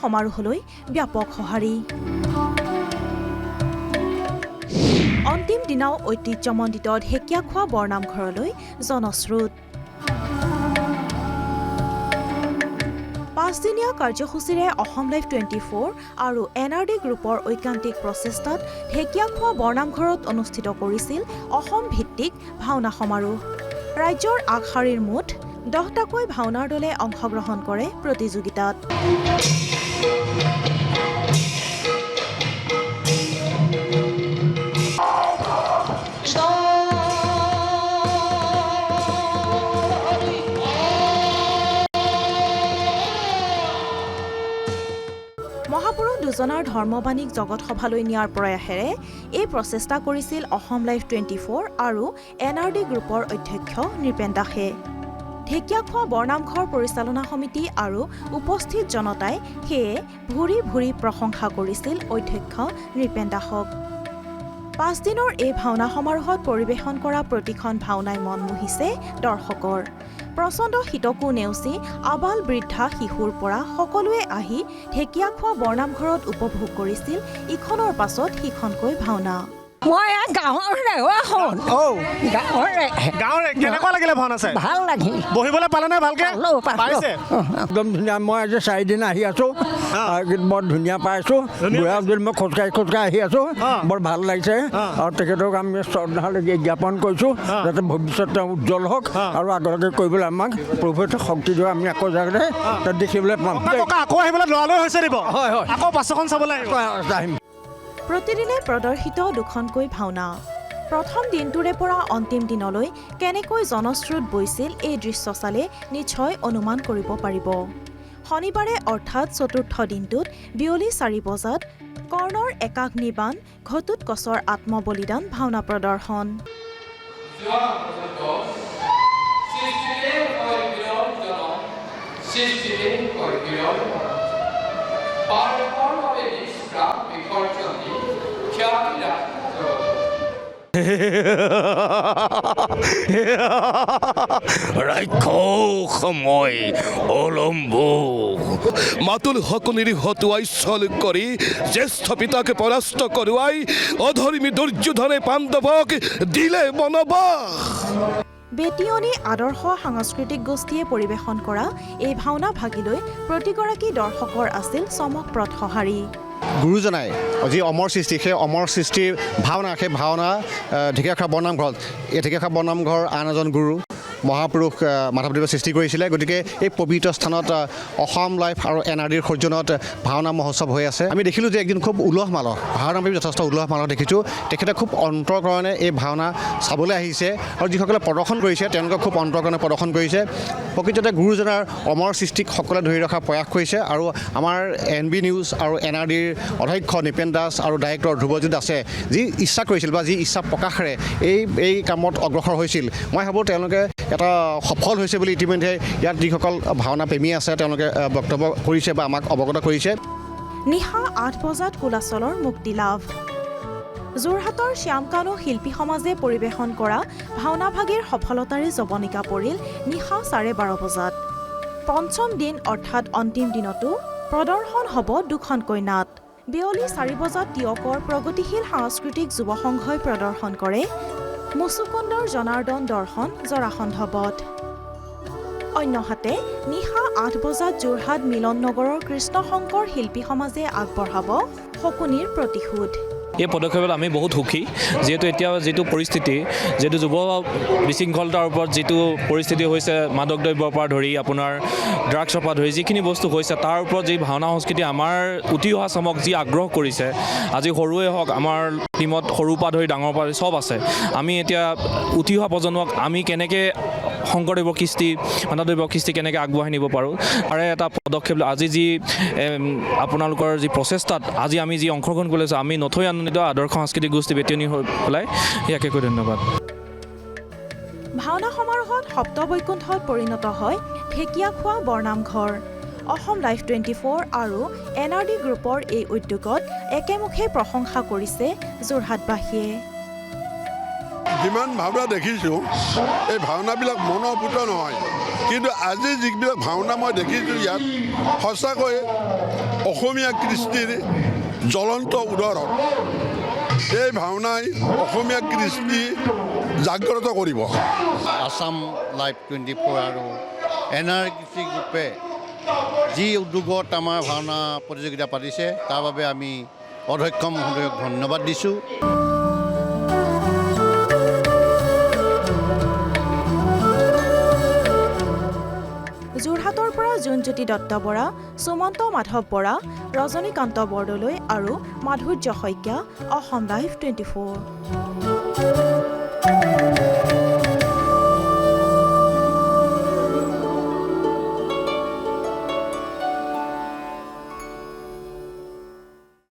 সমাৰোহলৈ ব্যাপক সঁহাৰি অন্তিম দিনাও ঐতিহ্যমণ্ডিত ঢেকীয়াখোৱা বৰনামঘৰলৈ জনস্ৰোত পাঁচদিনীয়া কাৰ্যসূচীৰে অসম লাইভ 24 আৰু NRD গ্ৰুপৰ ঐকান্তিক প্ৰচেষ্টাত ঢেকীয়াখোৱা বৰনামঘৰত অনুষ্ঠিত কৰিছিল অসম ভিত্তিক ভাওনা সমাৰোহ ৰাজ্যৰ আগশাৰীৰ মুঠ 10টাকৈ ভাওনাৰ দলে অংশগ্ৰহণ কৰে প্ৰতিযোগিতাত মহাপুৰুষ দুজনাৰ ধৰ্মবাণীক জগত সভালৈ নিয়াৰ প্ৰয়াসেৰে এই প্ৰচেষ্টা কৰিছিল অসম লাইভ 24 আৰু NRD গ্ৰুপৰ অধ্যক্ষ নৃপেন দাসে ঢেকীয়াখোৱা বৰনামঘৰ পৰিচালনা সমিতি আৰু উপস্থিত জনতাই সেয়ে ভুৰি ভুৰি প্ৰশংসা কৰিছিল অধ্যক্ষ নৃপেন দাসক 5 দিনৰ এই ভাওনা সমাৰোহত পৰিৱেশন কৰা প্ৰতিখন ভাওনাই মন মোহিছে দৰ্শকৰ প্ৰচণ্ড শীতকো নেওচি আবাল বৃদ্ধা শিশুৰ পৰা সকলোৱে আহি ঢেকীয়াখোৱা বৰনামঘৰত উপভোগ কৰিছিল ইখনৰ পাছত সিখনকৈ ভাওনা মই গাঁৱৰে এখন গাঁৱৰে কেনেকুৱা লাগিলে ভাওনা চাই ভাল লাগিল বহিবলৈ পালেনে ভালকে পাইছে একদম ধুনীয়া মই আজি 4 দিন আহি আছোঁ বৰ ধুনীয়া পাইছোঁ বুঢ়া যদি মই খোজকাঢ়ি আহি আছোঁ বৰ ভাল লাগিছে আৰু তেখেতক আমি শ্ৰদ্ধাৰে জ্ঞাপন কৰিছোঁ যাতে ভৱিষ্যত তেওঁ উজ্জ্বল হওক আৰু আগলৈকে কৰিবলৈ আমাক প্ৰভুৱে শক্তি দিওঁ আমি আকৌ জাগতে তাত দেখিবলৈ পাম আকৌ আহিবলৈ লৰালৰি হৈছে দিব হয় আকৌ পাছখন চাবলৈ আহিম প্ৰতিদিনে প্ৰদৰ্শিত দুখনকৈ ভাওনা প্ৰথম দিনটোৰে পৰা অন্তিম দিনলৈ কেনেকৈ জনস্ৰোত বৈছিল এই দৃশ্য চালে নিশ্চয় অনুমান কৰিব পাৰিব শনিবাৰে অৰ্থাৎ চতুৰ্থ দিনটোত বিয়লি 4 বজাত কৰ্ণৰ একাগ্নিবাণ ঘটুত কছৰ আত্মবলিদান ভাওনা প্ৰদৰ্শন সময় অলম্ব মাতুল হকনিৰ হতুয়াই ছল কৰি জ্যেষ্ঠ পিতাকে পৰাস্ত কৰোৱাই অধৰ্মী দুৰ্যোধনে পাণ্ডৱক দিলে বনবাস বেটিয়নী আদৰ্শ সাংস্কৃতিক গোষ্ঠীয়ে পৰিৱেশন কৰা এই ভাওনা ভাগিলৈ প্ৰতিগৰাকী দৰ্শকৰ আছিল চমকপ্ৰদ সঁহাৰি গুৰুজনাই যি অমৰ সৃষ্টি সেই অমৰ সৃষ্টিৰ ভাওনা সেই ভাওনা ঢেকীয়াখোৱা বৰনামঘৰত এই ঢেকীয়াখোৱা বৰনামঘৰ আন এজন গুৰু মহাপুৰুষ মাধৱদেৱে সৃষ্টি কৰিছিলে গতিকে এই পবিত্ৰ স্থানত অসম লাইভ আৰু NRDৰ সৌজন্যত ভাওনা মহোৎসৱ হৈ আছে আমি দেখিলোঁ যে একদিন খুব উলহ মালহ ভাওনাপ্ৰেমী যথেষ্ট উলহ মালহ দেখিছোঁ তেখেতে খুব অন্তৰকৰণে এই ভাওনা চাবলৈ আহিছে আৰু যিসকলে প্ৰদৰ্শন কৰিছে তেওঁলোকে খুব অন্তৰকৰণে প্ৰদৰ্শন কৰিছে প্ৰকৃততে গুৰুজনাৰ অমৰ সৃষ্টিক সকলোৱে ধৰি ৰখাৰ প্ৰয়াস কৰিছে আৰু আমাৰ NB নিউজ আৰু NRDৰ অধ্যক্ষ নৃপেন দাস আৰু ডাইৰেক্টৰ ধ্ৰুৱজিৎ দাসে যি ইচ্ছা কৰিছিল বা যি ইচ্ছা প্ৰকাশেৰে এই কামত অগ্ৰসৰ হৈছিল মই ভাবোঁ তেওঁলোকে এটা সফল হৈছে বুলি ইতিমধ্যে ইয়াত যিসকল ভাওনা প্ৰেমী আছে তেওঁলোকে বক্তব্য কৰিছে বা আমাক অৱগত কৰিছে নিশা 8 বজাত কুলাচলৰ মুক্তি লাভ যোৰহাটৰ শ্যামকানু শিল্পী সমাজে পৰিৱেশন কৰা ভাওনাভাগীৰ সফলতাৰে জবনিকা পৰিল নিশা 12:30 বজাত পঞ্চম দিন অৰ্থাৎ অন্তিম দিনতো প্ৰদৰ্শন হ'ব দুখনকৈ নাট বিয়লি 4 বজাত টিয়কৰ প্ৰগতিশীল সাংস্কৃতিক যুৱ সংঘই প্ৰদৰ্শন কৰে মুচুকুন্দৰ জনাৰ্দন দৰ্শন জৰাসন্ধবধ অন্যহাতে নিশা 8 বজাত যোৰহাট মিলন নগৰৰ কৃষ্ণ শংকৰ শিল্পী সমাজে আগবঢ়াব শকুনিৰ প্ৰতিশোধ এই পদক্ষেপত আমি বহুত সুখী যেহেতু এতিয়া যেটো পৰিস্থিতি যেটো যুৱ বিশৃংখলতাৰ ওপৰত যেটো পৰিস্থিতি হৈছে মাদক দ্ৰব্যৰ পৰা ধৰি আপোনাৰ ড্ৰাগছৰ পৰা ধৰি যিখিনি বস্তু হৈছে তাৰ ওপৰত যি ভাওনা সংস্কৃতি আমাৰ উঠি অহা চামক যি আগ্ৰহ কৰিছে আজি সৰুৱে হওক আমাৰ টিমত সৰুৰ পৰা ধৰি ডাঙৰ পৰা চব আছে আমি এতিয়া উঠি অহা প্ৰজন্মক আমি কেনেকৈ শংকৰদেৱৰ কৃষ্টি মাধৱদেৱৰ কৃষ্টি কেনেকৈ আগবঢ়াই নিব পাৰোঁ আৰু এটা পদক্ষেপ আজি যি আপোনালোকৰ যি প্ৰচেষ্টাত আজি আমি যি অংশগ্ৰহণ কৰিছোঁ আমি নথৈ আনন্দিত আদৰ্শ সাংস্কৃতিক গোষ্ঠী বেটিয়নী হৈ পেলাই ইয়াকে কৈ ধন্যবাদ ভাওনা সমাৰোহত সপ্তবৈকুণ্ঠত পৰিণত হয় ঢেকীয়াখোৱা বৰনামঘৰ অসম লাইভ 24 আৰু NRD গ্ৰুপৰ এই উদ্যোগত একেমুখে প্ৰশংসা কৰিছে যোৰহাটবাসীয়ে যিমান ভাওনা দেখিছোঁ এই ভাওনাবিলাক মনোপুত নহয় কিন্তু আজি যিবিলাক ভাওনা মই দেখিছোঁ ইয়াত সঁচাকৈ অসমীয়া কৃষ্টিৰ জ্বলন্ত উদাহৰণ এই ভাওনাই অসমীয়া কৃষ্টি জাগ্ৰত কৰিব আছাম লাইভ 24 আৰু NRDC গ্ৰুপে যি উদ্যোগত আমাৰ ভাওনা প্ৰতিযোগিতা পাতিছে তাৰ বাবে আমি অধ্যক্ষ মহোদয়ক ধন্যবাদ দিছোঁ যোৰহাটৰ পৰা জোনজ্যোতি দত্ত বৰা, সুমন্ত মাধৱ বৰা, ৰজনীকান্ত বৰদলৈ আৰু মাধুৰ্য শইকীয়া, অসম লাইভ 24।